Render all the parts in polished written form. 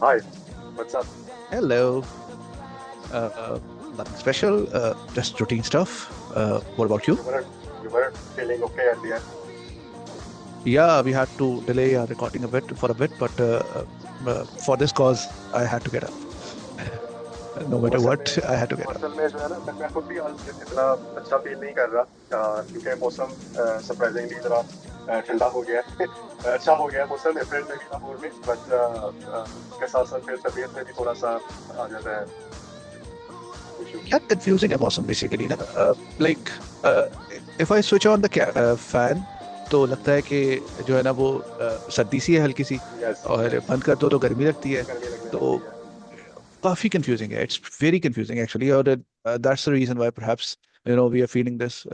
Hi, what's up? Hello. Nothing special. Just routine stuff. What about you? You weren't feeling okay at the end. Yeah, we had to delay our recording a bit for a bit, but for this cause, I had to get up. No वो matter असल what, में I had to get up. असल में जो है ना मैं खुद भी आज इतना अच्छा फील नहीं कर रहा क्योंकि मौसम सरप्राइजिंगली जरा ठंडा हो गया है अच्छा हो गया है मौसम अप्रैल में भी था और में बट उसके साथ साथ फिर तबीयत में भी थोड़ा सा आ जाता है इशू। क्या confusing है मौसम basically ना. Like uh, if I switch on the fan, तो लगता है कि जो है ना वो सर्दी सी है हल्की सी. यस और यस, बंद कर दो तो गर्मी लगती है. गर्मी लगने तो लगती है। काफी कंफ्यूजिंग है. It's very confusing actually. और that's the reason why perhaps we are feeling this.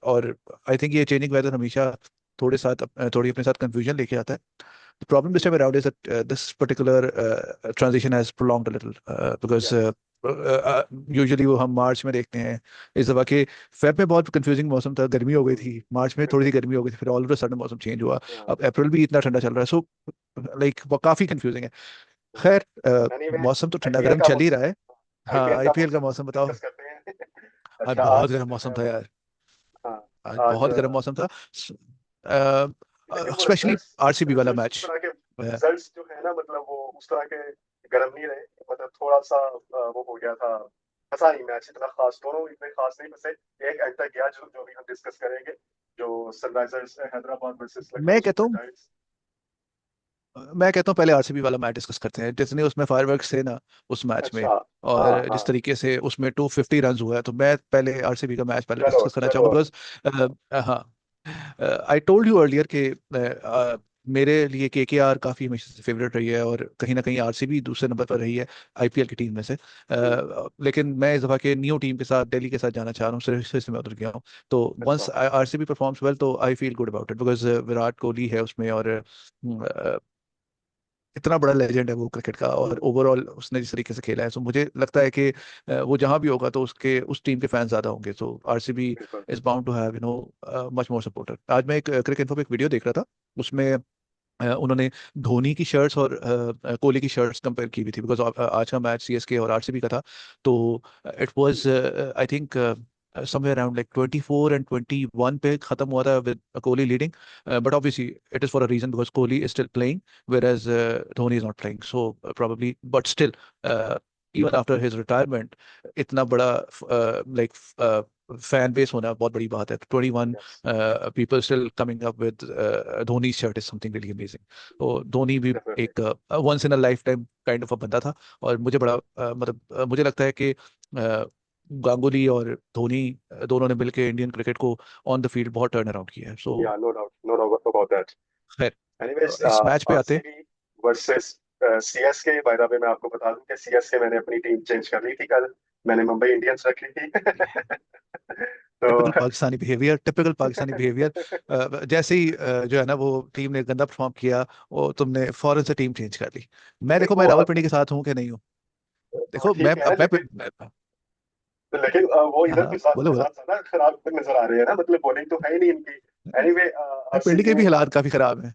और आई थिंक ये चेंजिंग वेदर हमेशा थोड़ी अपने साथ कंफ्यूजन लेके आता है. The problem this time around is that this particular transition has prolonged a little because yes usually वो हम मार्च में देखते हैं. इस दफा के फेब में बहुत कंफ्यूजिंग मौसम था, गर्मी हो गई थी. मार्च में थोड़ी सी बिल्कुल। गर्मी हो गई थी, फिर ऑल ऑफ अ सडन मौसम चेंज हुआ. हाँ, अब अप्रैल भी इतना ठंडा चल रहा है. सो लाइक वो काफी कंफ्यूजिंग है. खैर एनीवे मौसम तो ठंडा आईपीएल गर्म का चल ही रहा है. हाँ, आईपीएल का आईपीएल का मौसम मौसम बताओ. डिस्कस करते हैं। आज अच्छा बहुत आज गर्म जो मौसम है था वो, यार. हाँ आज आज बहुत गर्म मौसम था. लेकिन वो स्पेशली रिजल्ट्स आरसीबी वाला रिजल्ट्स उस मैच. तरह के रिजल्ट्स जो है ना मतलब वो उस तरह के गर्म नहीं रहे। मतलब थोड़ा सा वो हो गया था। फंसा नहीं मैच इतना खास, दोनों इतने खास नहीं फंसे। एक एंड तक गया जो जो भी हम डिस्कस करेंगे, जो सनराइजर्स हैदराबाद वर्सेस लखनऊ मैं कहता सुपर हूँ जायंट्स। मैं कहता हूँ पहले आरसीबी वाला मैच डिस्कस करते हैं. जितने उसमें फायरवर्क्स थे ना उस मैच में, अच्छा, हाँ और हाँ, जिस तरीके से उसमें 250 रन हुआ है, तो मैं पहले आरसीबी का मैच पहले चलो डिस्कस करना चलो। चाहूंगा बिकॉज हाँ, आई टोल्ड यू अर्लियर कि मेरे लिए केकेआर काफी हमेशा से फेवरेट रही है, और कहीं ना कहीं आरसीबी दूसरे नंबर पर रही है आईपीएल की टीम में से. हम्म, लेकिन मैं इस दफा के न्यू टीम के साथ, दिल्ली के साथ जाना चाह रहा हूँ. सिर्फ इसलिए मैं उधर गया हूँ. तो अच्छा वंस आरसीबी परफॉर्म्स वेल तो I feel good about it, because Virat Kohli है उसमें. और इतना बड़ा लेजेंड है वो क्रिकेट का, और ओवरऑल उसने जिस तरीके से खेला है, सो मुझे लगता है कि वो जहां भी होगा तो उसके उस टीम के फैंस ज्यादा होंगे. सो आरसीबी बिल्कुल। Is bound to have much more supporter. आज मैं एक क्रिकेट इन्फो पे एक वीडियो देख रहा था. उसमें उन्होंने धोनी की शर्ट्स और कोहली की शर्ट्स कंपेयर की हुई थी, बिकॉज आज का मैच सीएसके और आरसीबी का था. तो it was I think somewhere around like 24 and 21 पे खत्म हुआ था with Kohli leading. But obviously it is for a reason, because Kohli is still playing, whereas Dhoni is not playing. So probably, but still, uh, even after his retirement, इतना बड़ा like fan base होना बहुत बड़ी बात है. 21 yes, people still coming up with Dhoni shirt is something really amazing. तो धोनी भी definitely. एक once in a lifetime kind of a बंदा था. और मुझे बड़ा मतलब मुझे लगता है कि गांगुली और धोनी दोनों ने मिलकर इंडियन क्रिकेट को ऑन द फील्ड बहुत टर्न अराउंड किया है. सो या नो डाउट अबाउट दैट। खैर, एनीवेज इस मैच पे आते. RCB versus CSK. By the way मैं आपको बता दूं कि सीएसके मैंने अपनी टीम चेंज कर ली थी कल। मैंने मुंबई इंडियंस रख ली थी। तो typical Pakistani behaviour, typical Pakistani behaviour. जैसे ही जो है ना वो टीम ने गंदा परफॉर्म किया, वो तुमने फौरन से टीम चेंज कर ली. मैं नहीं देखो, वो मैं रावलपिंडी के साथ हूँ कि नहीं हूँ. वो देखो ठीक है लेकिन मैं लेकिन वो हाँ इधर हाँ, कुछ ज्यादा बोलो बोलो. हालात ज्यादा खराब नजर आ रहे हैं ना, मतलब बॉलिंग तो है ही नहीं इनकी। एनीवे पिंडी आरसीबी के ने भी हालात काफी खराब हैं.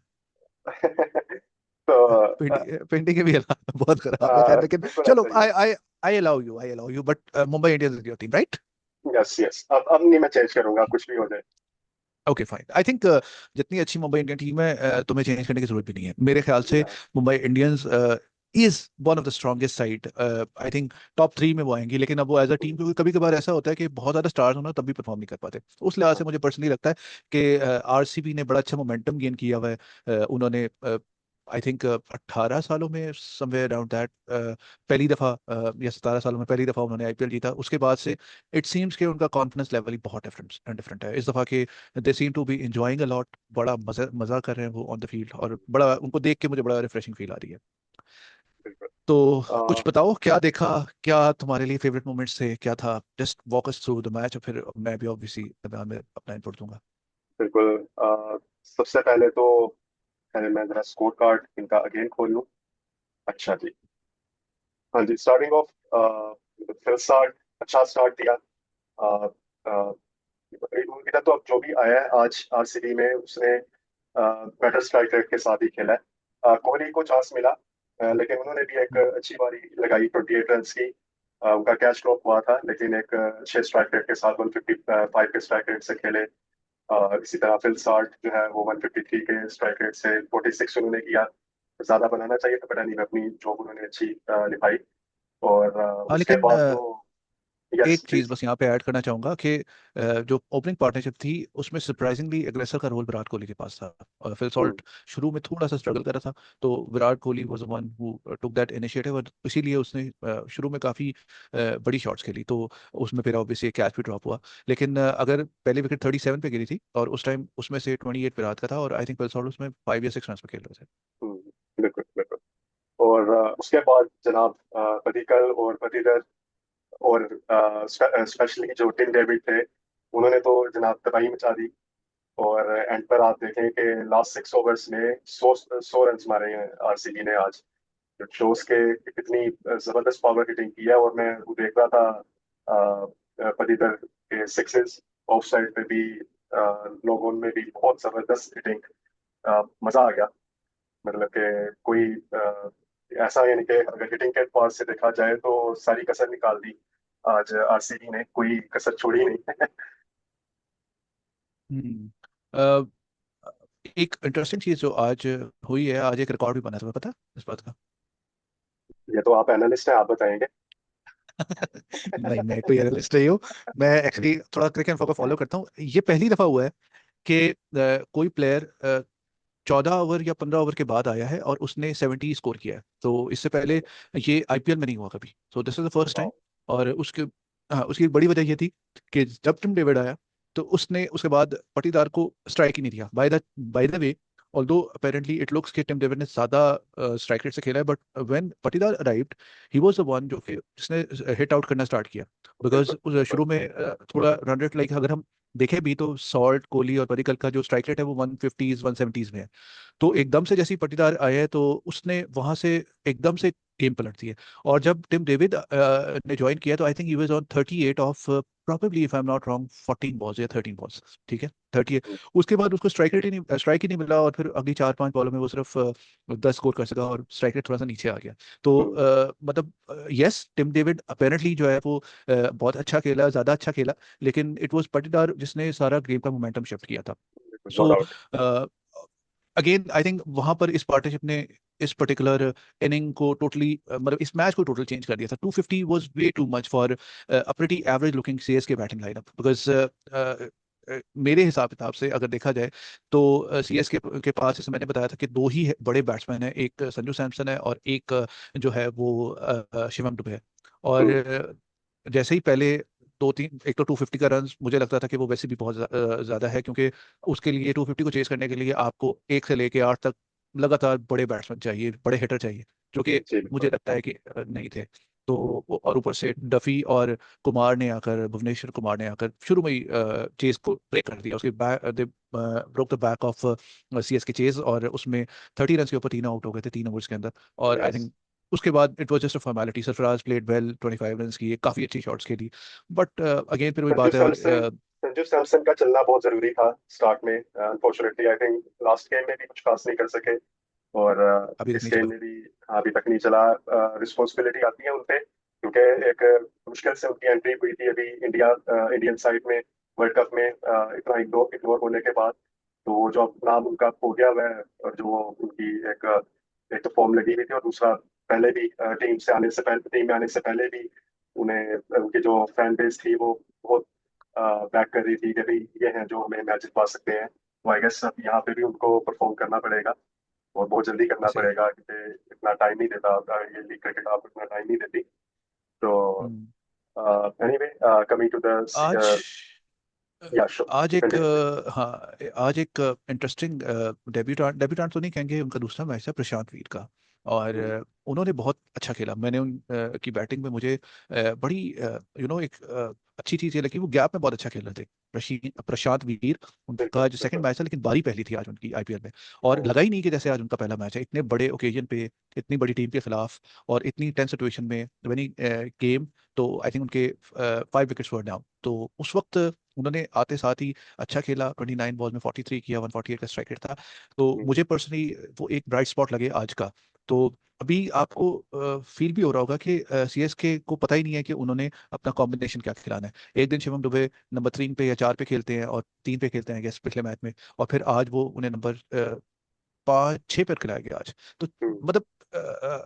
तो पिंडी के भी हालात बहुत खराब है. खैर, लेकिन बिल्कुल चलो, ऐसा ही है। आई allow you, but Mumbai Indians is your team, right? Yes yes, अब नहीं मैं चेंज करूंगा कुछ भी हो जाए। Okay fine. आई थिंक जितनी अच्छी मुंबई इंडियन टीम है, तुम्हें चेंज करने की जरूरत भी नहीं है मेरे ख्याल से. या Mumbai Indians is one of the strongest side. I think top 3 में वो आएंगी. लेकिन अब वो एज अ टीम, क्योंकि कभी कभार ऐसा होता है कि बहुत ज्यादा स्टार्स होना तब भी परफॉर्म नहीं कर पाते, तो उस लिहाज से मुझे पर्सनली लगता है कि आरसीबी ने बड़ा अच्छा मोमेंटम गेन किया हुआ है. उन्होंने आई थिंक 18 सालों में समवेयर अराउंड दैट पहली दफा, या 17 सालों में पहली दफा उन्होंने आईपीएल जीता. उसके बाद से इट सीम्स कि उनका कॉन्फिडेंस लेवल ही बहुत डिफरेंट डिफरेंट है इस दफा के. They seem to be enjoying a lot. बड़ा मजा मजा कर रहे हैं वो ऑन द फील्ड, और बड़ा उनको देख के मुझे बड़ा रिफ्रेशिंग फील आ रही है. बिल्कुल। तो कुछ बताओ, क्या देखा, क्या तुम्हारे लिए फेवरेट मोमेंट्स थे, क्या था? Just walk us through the match, और फिर मैं भी ऑब्वियसली में अपना इनपुट दूंगा. बिल्कुल सबसे पहले तो पहले मैं जरा स्कोर कार्ड इनका अगेन खोल लूँ। अच्छा जी, हाँ जी, स्टार्टिंग ऑफ फिर स्टार्ट अच्छा स्टार्ट दिया। अ, अ, इधर तो अब जो भी आया है आज आरसीबी में उसने बेटर स्ट्राइक रेट के साथ ही खेला है। कोहली को चांस मिला, लेकिन उन्होंने भी एक अच्छी पारी लगाई 28 रन की। उनका कैच ड्रॉप हुआ था, लेकिन एक 6 स्ट्राइक रेट के साथ 155 के स्ट्राइक रेट से खेले। इसी तरह फिल साल्ट जो है वो 153 के स्ट्राइक रेट से 46 उन्होंने किया। ज्यादा बनाना चाहिए था, पता नहीं, अपनी जॉब उन्होंने अच्छी निभाई। और हाँ उसके लेकिन बाद तो यस एक चीज प्लीज। बस यहाँ पे ऐड करना चाहूंगा कि जो ओपनिंग पार्टनरशिप थी उसमें सरप्राइजिंगली एग्रेसर का रोल विराट कोहली के पास था। और फिल सॉल्ट शुरू में थोड़ा सा स्ट्रगल कर रहा था, तो Virat Kohli was the one who took that initiative, और इसीलिए उसने शुरू में काफी बड़ी शॉट्स खेली, तो उसमें फिर ऑब्वियसली कैच भी ड्रॉप हुआ। लेकिन अगर पहली विकेट 37 पे गिरी थी और उस टाइम उसमें से 28 विराट का था, और आई थिंक फिल सॉल्ट उसमें 5 या 6 रन पे खेल रहे थे। बिल्कुल बिल्कुल। और उसके बाद जनाब पडिक्कल और पटीदार और स्पेशली जो टिम डेविड थे, उन्होंने तो जनाब तबाही मचा दी। और एंड पर आप देखें कि लास्ट 6 ओवर्स में 100 रन मारे हैं आरसीबी ने आज। जो शोज के कितनी जबरदस्त पावर हिटिंग की है। और मैं वो देख रहा था पटीदार के सिक्सेस, ऑफ साइड पे भी, लोगों में भी बहुत जबरदस्त हिटिंग। मजा आ गया। मतलब कि कोई ऐसा, यानी कि अगर हिटिंग के पास से देखा जाए तो सारी कसर निकाल दी आज आरसीबी ने, कोई कसर छोड़ी नहीं। हम्म। एक इंटरेस्टिंग चीज जो आज हुई है, आज एक रिकॉर्ड भी बना था, तुम्हें पता है इस बात का? ये तो आप एनालिस्ट हैं, आप बताएंगे। नहीं, मैं कोई एनालिस्ट नहीं हूँ। मैं एक्चुअली थोड़ा क्रिकेट को फॉलो करता हूँ। ये पहली दफा हुआ है कि कोई प्लेयर 14 ओवर या 15 ओवर के बाद आया है और उसने 70 स्कोर किया है। तो इससे पहले ये आईपीएल में नहीं हुआ कभी, सो this is the first time. वाह। और उसके हाँ, उसकी एक बड़ी वजह ये थी कि जब टिम डेविड आया तो उसने उसके बाद पटीदार को स्ट्राइक ही नहीं दिया। By the way, although apparently it looks कि टिम डेविड ने ज्यादा स्ट्राइक रेट से खेला है, but when Patidar arrived he was the one जो कि जिसने हिट आउट करना स्टार्ट किया। बिकॉज बिल्कुल बिल्कुल। शुरू में थोड़ा रन रेट, लाइक अगर हम देखें भी तो सॉल्ट, कोहली और पडिक्कल का जो स्ट्राइक रेट है वो 150s 170s में है। तो एकदम से जैसे ही पटीदार आया है तो उसने वहां से एकदम से गेम पलट दी है। और जब टिम डेविड ने ज्वाइन किया तो I think he was on 38 of probably, if I am not wrong, 14 balls या 13 बॉल्स, ठीक है, 38। उसके बाद उसको स्ट्राइक ही नहीं मिला, और फिर अगली 4-5 बॉलों में वो सिर्फ 10 स्कोर कर सका और स्ट्राइक रेट थोड़ा सा नीचे आ गया। तो मतलब यस, टिम डेविड अपेरेंटली जो है वो बहुत अच्छा खेला, ज्यादा अच्छा खेला, लेकिन इट वाज पटीदार जिसने सारा गेम का मोमेंटम शिफ्ट किया था। No so doubt. Again I think वहां पर इस पार्टनरशिप ने इस पर्टिकुलर इनिंग को टोटली, मतलब इस मैच को टोटल चेंज कर दिया था। 250 was way too much for a pretty average looking CSK batting lineup, because मेरे हिसाब किताब से अगर देखा जाए तो सीएसके के पास, जैसे मैंने बताया था कि दो ही बड़े बैट्समैन हैं, एक संजू सैमसन है और एक जो है वो शिवम दुबे है। और जैसे ही पहले दो तीन, एक तो 250 का रन मुझे लगता था कि वो वैसे भी बहुत ज्यादा है, क्योंकि उसके लिए 250 को चेस करने के लिए आपको 1 से लेके 8 तक लगातार बड़े बैट्समैन चाहिए, बड़े हिटर चाहिए, जो कि जी मुझे बिल्कुल। लगता है कि नहीं थे। तो और ऊपर से डफी और कुमार ने आकर, भुवनेश्वर कुमार ने आकर शुरू में ही चेस को ब्रेक कर दिया। उसके back they broke the back of CS के चेस, और उसमें 30 रन के ऊपर तीन आउट हो गए थे 3 ओवर्स के अंदर। और आई यस। थिंक उसके बाद it was just a formality. Sarfaraz played well, 25 run की काफी अच्छी शॉट्स खेली, बट अगेन फिर वही संजू बात है। सैमसन संजू सैमसन का चलना बहुत जरूरी था स्टार्ट में। Unfortunately I think last game में भी कुछ खास नहीं कर सके। और अभी तक इस नहीं गेम चला। में भी अभी तक नहीं चला। रिस्पॉन्सिबिलिटी आती है उन पे, क्योंकि एक मुश्किल से उनकी एंट्री हुई थी अभी इंडियन साइड में वर्ल्ड कप में, इतना इग्नोर इग्नोर होने के बाद। तो जो अब नाम उनका हो गया हुआ है, और जो उनकी एक तो फॉर्म लगी हुई थी, और दूसरा पहले भी टीम में आने से पहले भी उन्हें उनकी जो फैन बेस थी वो बहुत बैक कर रही थी कि भाई ये हैं जो हमें मैच जितवा सकते हैं। तो आई गेस अब यहाँ पे भी उनको परफॉर्म करना पड़ेगा, और बहुत जल्दी करना सही। पड़ेगा, क्योंकि इतना टाइम नहीं देता ये लीग क्रिकेट आपको इतना टाइम नहीं देती। तो हम्म। एनीवे, कमिंग टू द आज या शो आज एक कंटिन्यू। हाँ, आज एक इंटरेस्टिंग डेब्यूटांट डेब्यूटांट तो नहीं कहेंगे, उनका दूसरा मैच था प्रशांत वीर का। और उन्होंने बहुत अच्छा खेला। मैंने उन की बैटिंग में मुझे बड़ी एक अच्छी चीज ये लगी, वो गैप में बहुत अच्छा खेल रहे थे। प्रशांत वीर, बिल्कुल उनका जो सेकंड बिल्कुल। मैच था, लेकिन बारी पहली थी आज उनकी आईपीएल में। और लगा ही नहीं कि जैसे आज उनका पहला मैच है इतने बड़े ओकेजन पे, इतनी बड़ी टीम के खिलाफ, और इतनी टेंस सिचुएशन में व्हेन ही गेम। तो आई थिंक उनके 5 विकेट्स वर डाउन, तो उस वक्त उन्होंने आते साथ ही अच्छा खेला। 29 बॉल में 43 किया, 148 का स्ट्राइक रेट था। तो मुझे पर्सनली वो एक ब्राइट स्पॉट लगे आज का। तो अभी आपको फील भी हो रहा होगा कि सीएसके को पता ही नहीं है कि उन्होंने अपना कॉम्बिनेशन क्या खिलाना है। एक दिन शिवम दुबे नंबर 3 पे या 4 पे खेलते हैं और 3 पे खेलते हैं गेस पिछले मैच में, और फिर आज वो उन्हें नंबर 5 6 पर खिलाया गया आज। तो हम्म। मतलब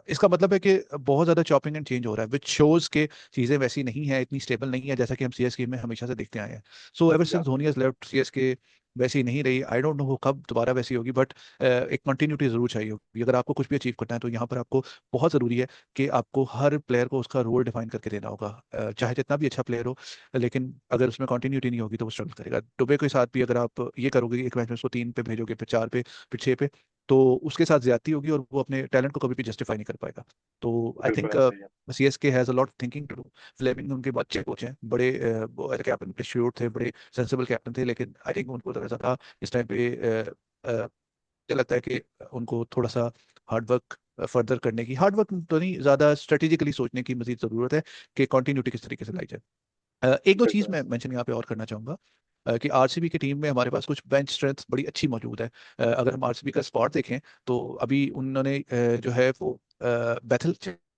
इसका मतलब है कि बहुत ज्यादा चॉपिंग एंड चेंज हो रहा है, विच शोज के चीजें वैसी नहीं है, इतनी स्टेबल नहीं है जैसा कि हम सीएसके में हमेशा से देखते आए हैं। सो एवर या since Dhoni has left CSK वैसी नहीं रही। आई डोंट नो वो कब दोबारा वैसी होगी, बट एक कंटिन्यूटी जरूर चाहिए होगी। अगर आपको कुछ भी अचीव करना है तो यहाँ पर आपको बहुत जरूरी है कि आपको हर प्लेयर को उसका रोल डिफाइन करके देना होगा, चाहे जितना भी अच्छा प्लेयर हो। लेकिन अगर उसमें कंटिन्यूटी नहीं होगी तो वो स्ट्रगल करेगा। दुबे के साथ भी अगर आप ये करोगे कि एक मैच में उसको 3 पे भेजोगे, फिर 4 पे, फिर 6 पे, तो उसके साथ ज्यादती होगी और वो अपने टैलेंट को कभी भी जस्टिफाई नहीं कर पाएगा। तो आई बिल्कुल थिंक ऐसा ही है। CSK has a lot thinking to do. Fleming उनके अच्छे कोच हैं, बड़े कैप्टन, बड़े श्योर थे, बड़े सेंसिबल कैप्टन थे, लेकिन आई थिंक उनको थोड़ा सा था इस टाइम पे। मुझे लगता है कि उनको थोड़ा सा हार्ड वर्क फर्दर करने की, हार्ड वर्क तो नहीं, ज्यादा स्ट्रेटेजिकली सोचने की मजीद जरूरत है कि कंटिन्यूटी किस तरीके से लाई जाए। एक दो चीज बिल्कुल मैं ऐसा। मेंशन यहाँ पे और करना चाहूंगा, कि आरसीबी की टीम में हमारे पास कुछ बेंच स्ट्रेंथ बड़ी अच्छी मौजूद है। अगर हम आरसीबी का स्पॉट देखें तो अभी उन्होंने जो है वो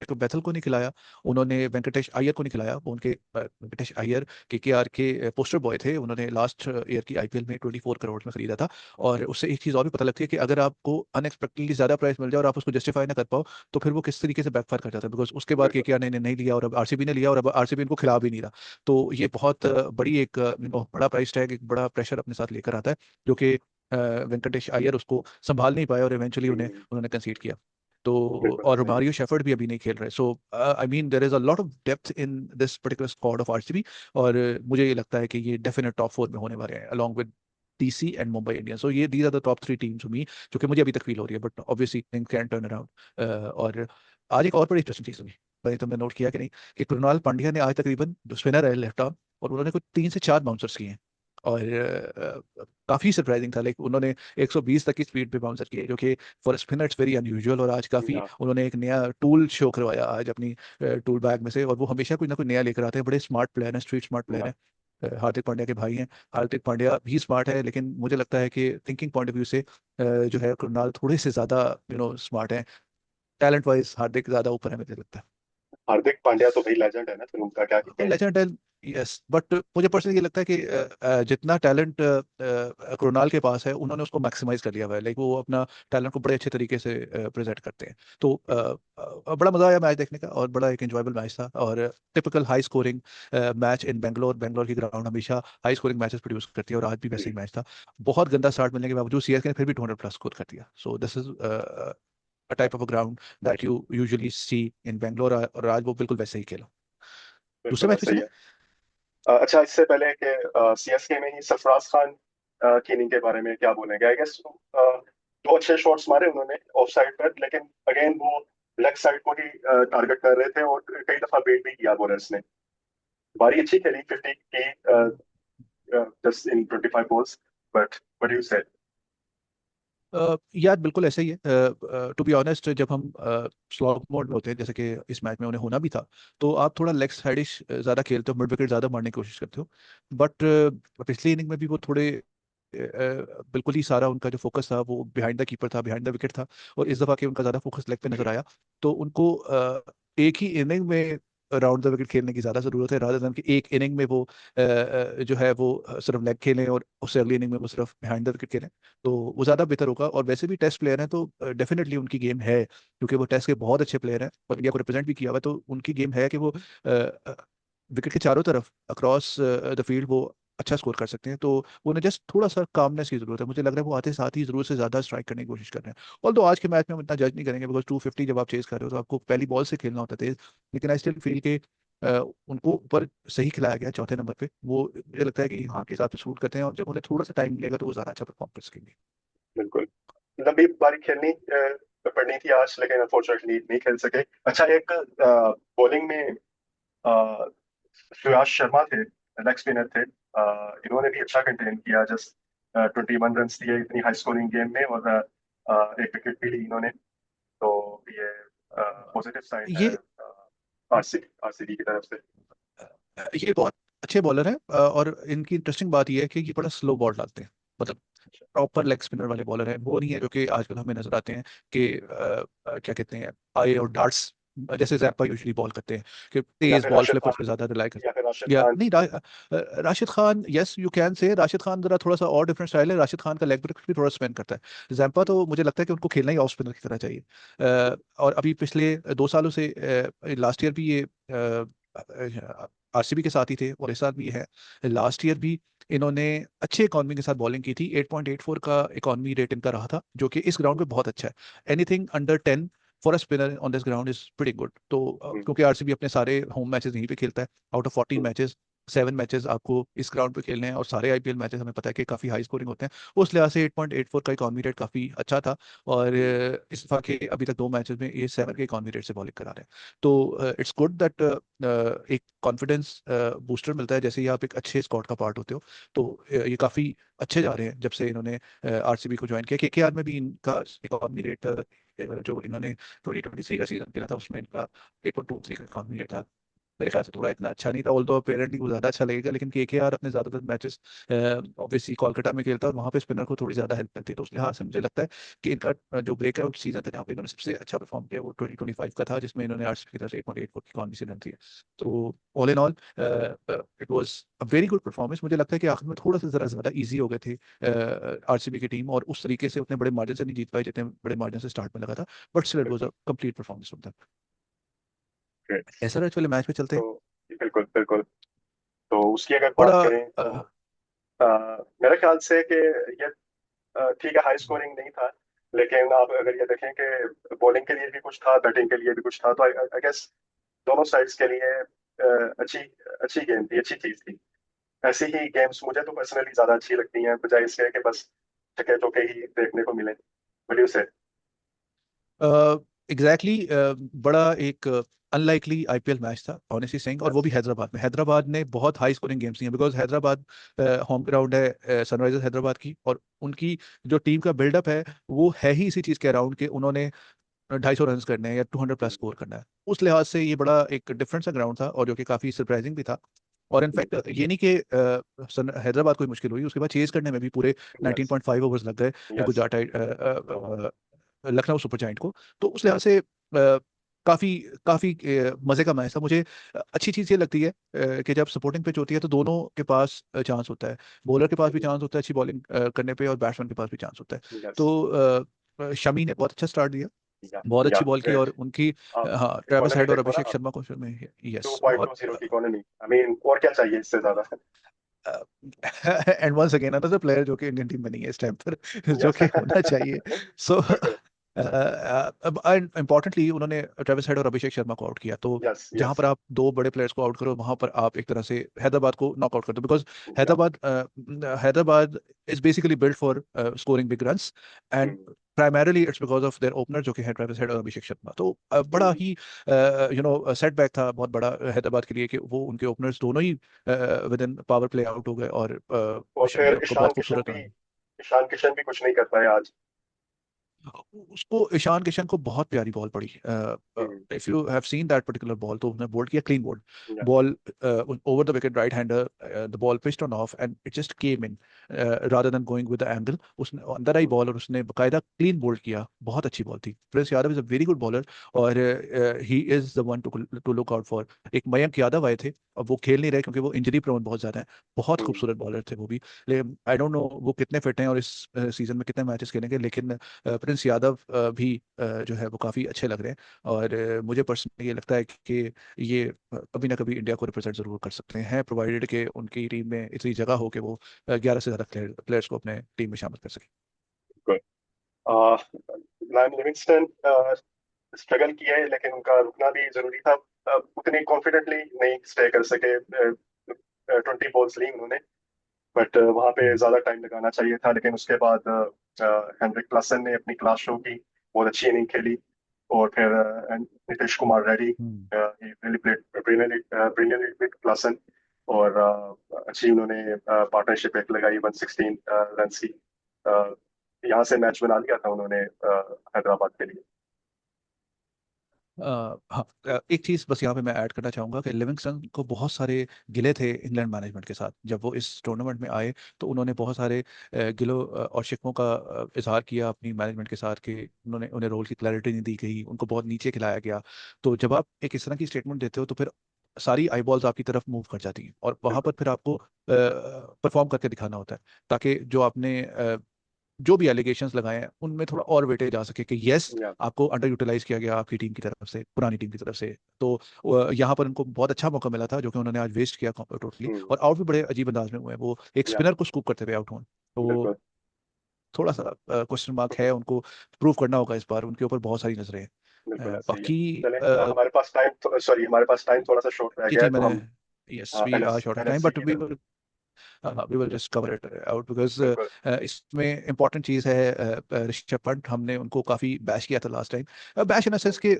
बैथल को नहीं खिलाया, उन्होंने वेंकटेश अय्यर को नहीं खिलाया। वो उनके वेंकटेश अय्यर केकेआर के पोस्टर बॉय थे, उन्होंने लास्ट ईयर की आईपीएल में 24 करोड़ में खरीदा था। और उससे एक चीज और भी पता लगती है कि अगर आपको अनएक्सपेक्टेडली ज्यादा प्राइस मिल जाए और आप उसको जस्टिफाई ना कर पाओ तो फिर वो किस तरीके से बैकफायर कर जाता है। बिकॉज उसके बाद बिल्कुल केकेआर ने नहीं लिया और अब आरसीबी ने लिया, और अब आरसीबी इनको खिला भी नहीं रहा। तो ये बहुत बड़ी एक बड़ा प्राइस टैग, एक बड़ा प्रेशर अपने साथ लेकर आता है, जो कि वेंकटेश अय्यर उसको संभाल नहीं पाए और इवेंचुअली हम्म। उन्होंने कंसीड किया। तो बिल्कुल और ऐसा ही है। रोमारियो शेफर्ड भी अभी नहीं खेल रहे। So I mean there is a lot of depth in this particular squad of RCB. और मुझे ये लगता है कि ये डेफिनेट टॉप 4 में होने वाले हैं along with DC and Mumbai Indians. So ये these are the top 3 teams for me, जो कि मुझे अभी तक फील हो रही है, but obviously things can turn around. और आज एक और बड़ी इंटरेस्टिंग चीज हुई, मैंने तुमने नोट किया कि नहीं, कि कृणाल पांड्या ने आज तकरीबन, जो स्पिनर है लेफ्ट आर्म, और उन्होंने कुछ 3 से 4 बाउंसर्स किए हैं। और काफी सरप्राइजिंग था, लाइक उन्होंने 120 तक की स्पीड पे बाउंसर किए, जो कि for spinner it's very unusual. और आज काफी या उन्होंने एक नया टूल शो करवाया आज अपनी टूल बैग में से, और वो हमेशा कुछ ना कुछ नया लेकर आते हैं। बड़े स्मार्ट प्लेयर हैं, स्ट्रीट स्मार्ट प्लेयर या हैं। हार्दिक पांड्या के भाई हैं। हार्दिक पांड्या भी स्मार्ट है, लेकिन मुझे लगता है कि थिंकिंग पॉइंट ऑफ व्यू से जो है कृणाल थोड़े से ज्यादा स्मार्ट है। टैलेंट वाइज हार्दिक ज्यादा ऊपर है मुझे लगता है। हार्दिक पांड्या तो भाई लेजेंड है ना, फिर उनका क्या ही कहें। लेजेंड है, यस, बट मुझे पर्सनली ये लगता है कि जितना टैलेंट कृणाल के पास है उन्होंने उसको मैक्सिमाइज कर लिया हुआ है। लाइक वो अपना टैलेंट को बड़े अच्छे तरीके से प्रेजेंट करते हैं। तो बड़ा मजा आया मैच देखने का, और बड़ा एक एंजॉयबल मैच था, और टिपिकल हाई स्कोरिंग मैच इन बेंगलोर। बेंगलोर की ग्राउंड हमेशा हाई स्कोरिंग मैचेस प्रोड्यूस करती है, और आज भी वैसे ही मैच था। बहुत गंदा स्टार्ट मिलने के बावजूद सीएसके ने फिर भी 200 प्लस स्कोर कर दिया। So this is a type of a ground that you usually see in Bangalore, और आज वो बिल्कुल वैसे ही खेला। दूसरे बिल्कुल मैच में ऐसा ही चले। है। अच्छा, इससे पहले कि सीएसके में ही सरफराज खान की इनिंग के बारे में क्या बोलेंगे? आई गेस दो अच्छे शॉट्स मारे उन्होंने ऑफ साइड पर, लेकिन अगेन वो लेग साइड को ही टारगेट कर रहे थे और कई दफा बेट भी किया बॉलर्स ने। बारी अच्छी खेली 50 की, just in 25 balls, but what you said? यार बिल्कुल ऐसा ही है। टू बी ऑनेस्ट, जब हम स्लॉग मोड में होते हैं, जैसे कि इस मैच में उन्हें होना भी था, तो आप थोड़ा लेग साइडिश ज्यादा खेलते हो, मिड विकेट ज्यादा मारने की कोशिश करते हो। बट पिछली इनिंग में भी वो थोड़े बिल्कुल ही सारा उनका जो फोकस था वो बिहाइंड द कीपर था, बिहाइंड द विकेट था। और इस दफा के उनका ज्यादा फोकस लेग पे नजर आया। तो उनको एक ही इनिंग में राउंड द विकेट खेलने की ज्यादा जरूरत है, रादर देन कि एक इनिंग में वो जो है वो सिर्फ लेग खेलें और उससे अगली इनिंग में वो सिर्फ बिहाइंड द विकेट खेलें। तो वो ज्यादा बेहतर होगा। और वैसे भी टेस्ट प्लेयर हैं तो डेफिनेटली उनकी गेम है, क्योंकि वो टेस्ट के बहुत अच्छे प्लेयर हैं और इंडिया को रिप्रेजेंट भी किया हुआ है। तो उनकी गेम है कि वो विकेट के चारों तरफ अक्रॉस द फील्ड वो अच्छा स्कोर कर सकते हैं। तो उन्हें जस्ट थोड़ा सा कामनेस की जरूरत है। मुझे लग रहा है वो आते साथ ही जरूरत से ज्यादा स्ट्राइक करने की कोशिश कर रहे हैं। ऑल दो आज के मैच में हम इतना जज नहीं करेंगे, बिकॉज 250 जब आप चेज कर रहे हो तो आपको पहली बॉल से खेलना होता है तेज। लेकिन आई स्टिल फील के उनको ऊपर सही खिलाया गया चौथे नंबर पे। वो मुझे लगता है कि हाँ के हिसाब से शूट करते हैं, और जब उन्हें थोड़ा सा टाइम मिलेगा तो वो ज्यादा अच्छा परफॉर्म कर सकेंगे। बिल्कुल। लंबी बारी खेलनी पड़नी थी आज, लेकिन अनफॉर्चुनेटली नहीं खेल सके। अच्छा, एक बॉलिंग में अ, सुयाश शर्मा थे, लेग स्पिनर थे। इन्होंने भी अच्छा कंटेन किया, जस्ट 21 रन दिए इतनी हाई स्कोरिंग गेम में, और एक विकेट भी ली इन्होंने। तो ये पॉजिटिव साइन है ये आरसीबी की तरफ से। ये बहुत अच्छे बॉलर हैं, और इनकी इंटरेस्टिंग बात ये है कि ये बड़ा स्लो बॉल डालते हैं। मतलब प्रॉपर लेग स्पिनर वाले बॉलर हैं, वो नहीं है जो कि आजकल हमें नजर आते हैं कि क्या कहते हैं, आए और डार्ट्स जैसे जैपा यूजुअली बॉल करते हैं, कि या तेज फिर बॉल राशिद फ्लिपर्स खान, पे ज्यादा रिलाई करते या फिर राशिद हैं। या खान। नहीं, Rashid Khan, yes you can say Rashid Khan जरा थोड़ा सा और डिफरेंट स्टाइल है, राशिद खान का लेग ब्रेक भी थोड़ा स्पिन करता है। जैम्पा हम्म, तो मुझे लगता है कि उनको खेलना ही ऑफ स्पिनर की तरह चाहिए। हम्म, और अभी पिछले 2 सालों से, लास्ट ईयर भी ये आरसीबी के साथ ही थे और इस साल भी है। लास्ट ईयर भी इन्होंने अच्छे इकॉनमी के साथ बॉलिंग की थी, 8.84 का इकॉनमी रेट इनका रहा था, जो कि इस ग्राउंड पे बहुत अच्छा है। Anything under 10 for a spinner on this ground is pretty good. तो हम्म, क्योंकि आरसीबी अपने सारे होम मैचेस यहीं पे खेलता है, out of 14 hmm, matches 7 matches आपको इस ग्राउंड पे खेलने हैं, और सारे आईपीएल मैचेस हमें पता है कि काफी हाई स्कोरिंग होते हैं। उस लिहाज से 8.84 का इकॉनमी रेट काफी अच्छा था। और हम्म, इस दफा के अभी तक 2 मैचेस में ये 7 के इकॉनमी रेट से बॉलिंग करा रहे हैं। तो इट्स गुड दैट एक कॉन्फिडेंस बूस्टर मिलता है जैसे ही आप एक अच्छे स्क्वाड का पार्ट होते हो। तो ये काफी अच्छे जा रहे हैं जब से इन्होंने आरसीबी को ज्वाइन किया। केकेआर में भी इनका इकॉनमी रेट, जो इन्होंने 2023 का सीजन खेला था, उसमें इनका 8.23 का इकॉनमी रेट था। मेरे ख्याल से थोड़ा इतना अच्छा नहीं था, ऑल्दो अपेरेंटली वो ज्यादा अच्छा लगेगा, लेकिन केकेआर अपने ज्यादातर मैचेस ऑब्वियसली कोलकाता में खेलता है, और वहाँ पे स्पिनर को थोड़ी ज्यादा हेल्प करती है। तो उस लिहाज से मुझे लगता है कि इनका जो ब्रेकआउट सीजन था जहाँ पे इन्होंने सबसे अच्छा परफॉर्म किया, वो 2025 का था, जिसमें इन्होंने आरसीबी की तरफ से 8.84 की इकॉनमी से रन थी। तो all in all it was a very good performance. मुझे लगता है कि आखिर में थोड़ा सा जरा ज्यादा ईजी हो गए थे आरसीबी की टीम, और उस तरीके से उतने बड़े मार्जिन से नहीं जीत पाई जितने बड़े मार्जिन से स्टार्ट में लगा था। But still it was a बिल्कुल। Complete performance from them. Great. SRH वाले मैच में चलते तो हैं। बिल्कुल बिल्कुल। तो उसकी अगर बात बड़ा करें तो अ, मेरे ख्याल से कि ये ठीक है, हाई स्कोरिंग नहीं था, लेकिन आप अगर ये देखें कि बॉलिंग के लिए भी कुछ था, बैटिंग के लिए भी कुछ था, तो आई गेस दोनों साइड्स के लिए अच्छी अच्छी गेम थी, अच्छी चीज थी। ऐसी ही गेम्स मुझे तो पर्सनली ज्यादा अच्छी लगती हैं, बजाय इसके कि बस छक्के चौके ही देखने को मिले। व्हाट डू से? एग्जैक्टली बड़ा एक अनलाइकली आईपीएल मैच था ऑनेस्टली सेइंग, और वो यस। भी हैदराबाद में। हैदराबाद ने बहुत हाई स्कोरिंग गेम्स दिए, बिकॉज हैदराबाद होम ग्राउंड है सनराइजर्स हैदराबाद की, और उनकी जो टीम का बिल्डअप है वो है ही इसी चीज के अराउंड के उन्होंने 250 रन करने हैं या 200 प्लस स्कोर करना है। उस लिहाज से ये बड़ा एक डिफरेंट सा ग्राउंड था, और जो कि काफी सरप्राइजिंग भी था। और इनफैक्ट ये नहीं कि हैदराबाद को मुश्किल हुई, उसके बाद चेज करने में भी पूरे यस। 19.5 ओवर्स लग गए yes. Gujarat Lucknow super giant को। तो उस लिहाज से काफी काफी मजे का मैच था। मुझे अच्छी चीज ये लगती है कि जब सपोर्टिंग पिच होती है तो दोनों के पास चांस होता है, बॉलर के पास भी चांस होता है अच्छी बॉलिंग करने पे, और बैट्समैन के पास भी चांस होता है। यस। तो शमी ने बहुत अच्छा स्टार्ट दिया, या बहुत या अच्छी बॉल की, और ग्रेट। उनकी आप हाँ, ट्रेविस इकोनॉमी हेड और देखो ना, अभिषेक शर्मा को में, यस, बहुत 2.20 की इकोनॉमी, आई मीन और क्या चाहिए इससे ज्यादा? And once again another player जो कि इंडियन टीम में नहीं है इस टाइम पर, जो यस। कि होना चाहिए। सो बिल्कुल। अब इम्पोर्टेंटली उन्होंने ट्रेविस हेड और अभिषेक शर्मा को आउट किया। तो यस। जहां यस। पर आप दो बड़े प्लेयर्स को आउट करो, वहां पर आप एक तरह से हैदराबाद को नॉकआउट कर दो, बिकॉज या। Hyderabad Hyderabad is basically build for scoring big runs, and primarily it's because of their opener जो कि है ट्रेविस हेड और अभिषेक शर्मा। तो बड़ा ही सेटबैक था बहुत बड़ा हैदराबाद के लिए कि वो उनके ओपनर्स दोनों ही within power play out हो गए, और और शमी फिर को बहुत खूबसूरत रन। ईशान किशन भी कुछ नहीं कर पाए आज। उसको ईशान किशन को बहुत प्यारी बॉल पड़ी। Hmm, if you have seen that particular ball, तो उसने बोल्ड किया क्लीन बोल्ड या। Ball over the wicket, right hander, the ball pitched on off and it just came in rather than going with the angle. उसने अंदर eye ball और उसने बकायदा clean bowled किया, बहुत अच्छी बॉल थी। Prince Yadav is a very good bowler, और he is the one to look out for. एक मयंक यादव आए थे, अब वो खेल नहीं रहे क्योंकि वो इंजरी प्रोन बहुत ज्यादा है। बहुत हम्म, खूबसूरत बॉलर थे वो भी, लेकिन आई डोंट नो वो कितने फिट हैं और इस सीजन में कितने मैचेस खेलेंगे। लेकिन प्रिंस यादव भी जो है वो काफ़ी अच्छे लग रहे हैं, और मुझे पर्सनली ये लगता है कि ये कभी ना कभी इंडिया को रिप्रेजेंट जरूर कर सकते हैं, प्रोवाइडेड कि उनकी टीम में इतनी जगह हो कि वो 11 से ज़्यादा प्लेयर्स को अपने टीम में शामिल कर सके। बिल्कुल। लाइम लिविंगस्टन स्ट्रगल किया है, लेकिन उनका रुकना भी जरूरी था। उतनी कॉन्फिडेंटली नहीं स्टे कर सके, 20 बॉल्स ली उन्होंने, बट वहां पे हम्म। ज्यादा टाइम लगाना चाहिए था। लेकिन उसके बाद हेनरिक क्लासन ने अपनी क्लास शो की, बहुत अच्छी इनिंग खेली। और फिर नीतीश कुमार रेड्डी, हम्म। he really played brilliantly with Klaasen. और अच्छी उन्होंने पार्टनरशिप एक लगाई 116 रन की। uh, यहाँ से मैच बना लिया था उन्होंने हैदराबाद के लिए। हाँ, एक चीज़ बस यहाँ पे मैं ऐड करना चाहूँगा कि लिविंगस्टन को बहुत सारे गिले थे इंग्लैंड मैनेजमेंट के साथ। जब वो इस टूर्नामेंट में आए तो उन्होंने बहुत सारे गिलों और शिकवों का इजहार किया अपनी मैनेजमेंट के साथ कि उन्होंने उन्हें रोल की क्लैरिटी नहीं दी गई, उनको बहुत नीचे खिलाया गया। तो जब आप एक इस तरह की स्टेटमेंट देते हो तो फिर सारी आईबॉल्स आपकी तरफ मूव कर जाती हैं और वहां पर बिल्कुल। फिर आपको परफॉर्म करके दिखाना होता है, ताकि जो आपने जो भी एलिगेशंस लगाए हैं उनमें थोड़ा और वेटेज आ सके कि यस, या आपको अंडर यूटिलाइज किया गया आपकी टीम की तरफ से, पुरानी टीम की तरफ से। तो यहाँ पर उनको बहुत अच्छा मौका मिला था जो कि उन्होंने आज वेस्ट किया टोटली, हम्म, और आउट भी बड़े अजीब अंदाज में हुए हैं। वो एक या स्पिनर को स्कूप करते हुए आउट हुए, तो बिल्कुल। थोड़ा सा क्वेश्चन मार्क है, उनको प्रूव करना होगा इस बार, उनके ऊपर बहुत सारी नजरें हैं। बिल्कुल सही है। बाकी चले, हमारे पास टाइम, सॉरी, हमारे पास टाइम थोड़ा सा शॉर्ट रह जी गया जी, है, तो मैंने, हम yes we are short of time NFC but की वी तरफ। We will just cover it out because बिल्कुल। इसमें इंपॉर्टेंट चीज़ है ऋषभ पंत। हमने उनको काफ़ी बैश किया था last time, bash in a sense कि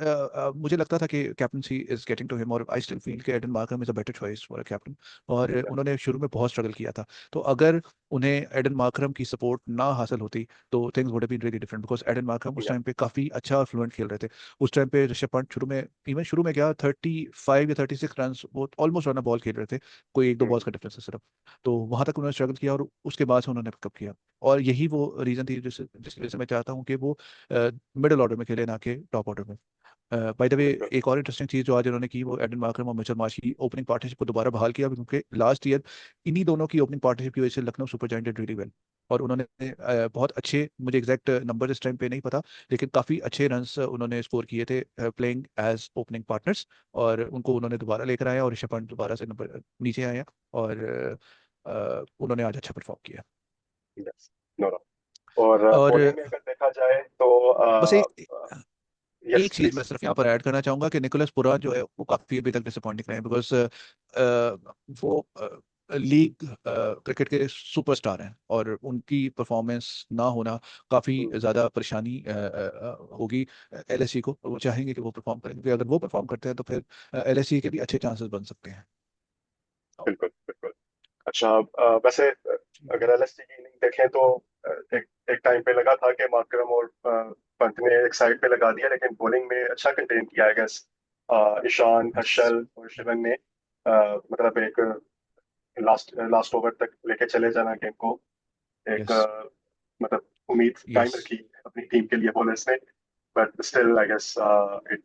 मुझे लगता था कि captaincy is getting to him, और आई स्टिल फील कि Aiden Markram is a better choice for a captain. और या उन्होंने शुरू में बहुत स्ट्रगल किया था, तो अगर उन्हें एडन मार्करम की सपोर्ट ना हासिल होती तो things would have been really different, because Aiden Markram उस या टाइम पे काफ़ी अच्छा और फ्लुएंट खेल रहे थे। उस टाइम पे ऋषभ पंत शुरू में, इवन शुरू में क्या 35 या 36 रन, वो ऑलमोस्ट रन बॉल खेल रहे थे, कोई एक दो बॉल्स हम्म, का डिफरेंस है सिर्फ। तो वहां तक उन्होंने स्ट्रगल किया और उसके बाद से उन्होंने पिकअप किया, और यही वो रीजन थी जिसकी वजह से मैं चाहता हूँ कि वो मिडिल ऑर्डर में खेले, ना कि टॉप ऑर्डर में। बाय द वे, बिल्कुल। एक और इंटरेस्टिंग चीज जो आज उन्होंने की, वो एडन मार्करम और मिचेल मार्श की ओपनिंग पार्टनरशिप को दोबारा बहाल किया, क्योंकि लास्ट ईयर इन्हीं दोनों की ओपनिंग पार्टनरशिप की वजह से Lucknow super giant did really well. और उन्होंने बहुत अच्छे, मुझे एग्जैक्ट नंबर इस टाइम पे नहीं पता, लेकिन काफी अच्छे रन्स उन्होंने स्कोर किए थे प्लेइंग एज ओपनिंग पार्टनर्स, और उनको उन्होंने दोबारा लेकर आया और ऋषभ पंत दोबारा से नंबर नीचे आया, और उन्होंने आज अच्छा परफॉर्म किया। Yes, no no. और और बॉलिंग में अगर देखा जाए तो बस यस एक चीज मैं प्लीज। सिर्फ यहाँ पर ऐड करना चाहूंगा कि निकोलस पुरान जो है वो काफी अभी तक डिसअपॉइंटिंग रहे हैं, बिकॉज वो लीग क्रिकेट के सुपरस्टार हैं, और उनकी परफॉर्मेंस ना होना काफी ज्यादा परेशानी होगी एलएससी को। वो चाहेंगे कि वो परफॉर्म करें, क्योंकि अगर वो परफॉर्म करते हैं तो फिर एलएससी के भी अच्छे चांसेस बन सकते हैं। बिल्कुल बिल्कुल। अच्छा, वैसे अगर एलएसटी की इनिंग देखें तो एक एक टाइम पे लगा था कि मार्करम और पंत ने एक साइड पे लगा दिया, लेकिन बॉलिंग में अच्छा कंटेन किया है गैस। ईशान, यस, हर्षल और शिवन ने मतलब एक लास्ट लास्ट ओवर तक लेके चले जाना गेम को, एक यस, मतलब उम्मीद कायम यस, रखी अपनी टीम के लिए बॉलर्स ने, but still I guess it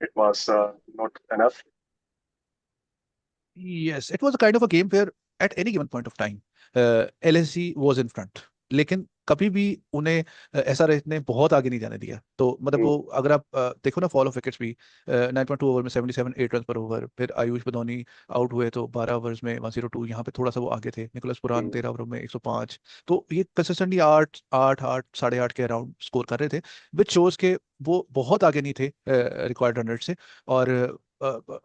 it was not enough. yes, it was a kind of a game where at any given point of time LSG was in front, लेकिन कभी भी उन्हें ऐसा रहने बहुत आगे नहीं जाने दिया। तो मतलब वो, अगर आप देखो ना, फॉल ऑफ विकेट्स भी 9.2 ओवर में 77 8 रन पर ओवर, फिर आयुष बदौनी आउट हुए तो 12 ओवर्स में 102, यहाँ पे थोड़ा सा वो आगे थे। निकोलस पुरान 13 ओवर में 105। तो ये कंसिस्टेंटली 8 8 8 8.5 के अराउंड स्कोर कर रहे थे, विच शोज के वो बहुत आगे नहीं थे रिक्वायर्ड रन रेट से। और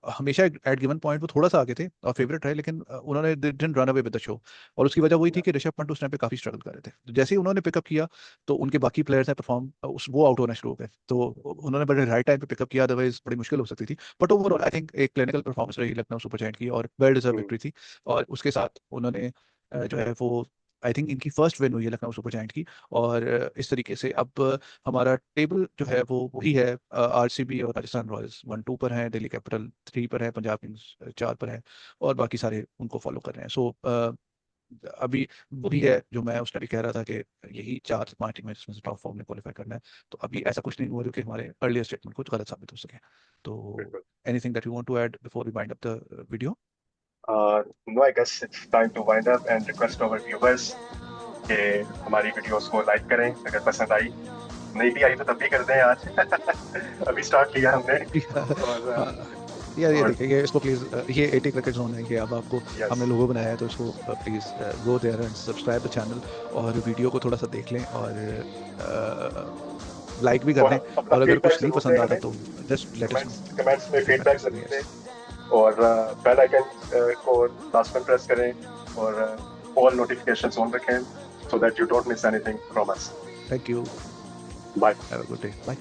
हमेशा एट गिवन पॉइंट वो थोड़ा सा आगे थे और फेवरेट रहे, लेकिन उन्होंने didn't run away with the show. और उसकी वजह वही थी कि ऋषभ पंत उस टाइम पे काफी स्ट्रगल कर रहे थे, तो जैसे ही उन्होंने पिकअप किया तो उनके बाकी प्लेयर्स ने परफॉर्म, उस वो आउट होना शुरू हो गए, तो उन्होंने बड़े राइट टाइम पे पिकअप किया, अदरवाइज बड़ी मुश्किल हो सकती थी। बट ओवरऑल आई थिंक एक क्लिनिकल परफॉर्मेंस रही लखनऊ सुपर जायंट की, और वेल डिजर्व विक्ट्री थी। और उसके साथ उन्होंने जो है वो, आई थिंक इनकी फर्स्ट विन हुई है लखनऊ सुपर जायंट की। और इस तरीके से अब हमारा टेबल जो है वो वही है, आरसीबी और राजस्थान रॉयल्स 1-2 पर है, दिल्ली कैपिटल 3 पर है, पंजाब किंग्स 4 पर है, और बाकी सारे उनको फॉलो कर रहे हैं। सो अभी वही है जो मैं उस टाइम भी कह रहा था कि यही 4 से 5 टीम है जिसमें से टॉप 4 में क्वालिफाई करना है। तो अभी ऐसा कुछ नहीं हुआ जो कि हमारे अर्लियर स्टेटमेंट कुछ गलत साबित हो सके। तो बिल्कुल। Anything that you want to add before we wind up the video? No, I guess it's time to wind up and request our viewers कि हमारी वीडियोस को लाइक करें अगर पसंद आई। नहीं भी आई तो तब भी कर दें आज। अभी स्टार्ट किया हमने। और यार ये और देखिए, ये इसको प्लीज, ये 80 क्रिकेट जोन है, ये अब आपको यस, हमने लोगो बनाया है, तो इसको please go there and subscribe the channel, और वीडियो को थोड़ा सा देख लें, और लाइक भी कर और दें। अपना और अगर फीडबैक कुछ नहीं जरूर दें पसंद आता हमें। तो just let us know, comments में फीडबैक फीडबैक कर सकते जरूर हैं। दें। यस, और बेल आइकन को लास्ट में प्रेस करें, और ऑल नोटिफिकेशंस ऑन रखें, so that you don't miss anything from us. Thank you, Bye. Have a good day, bye.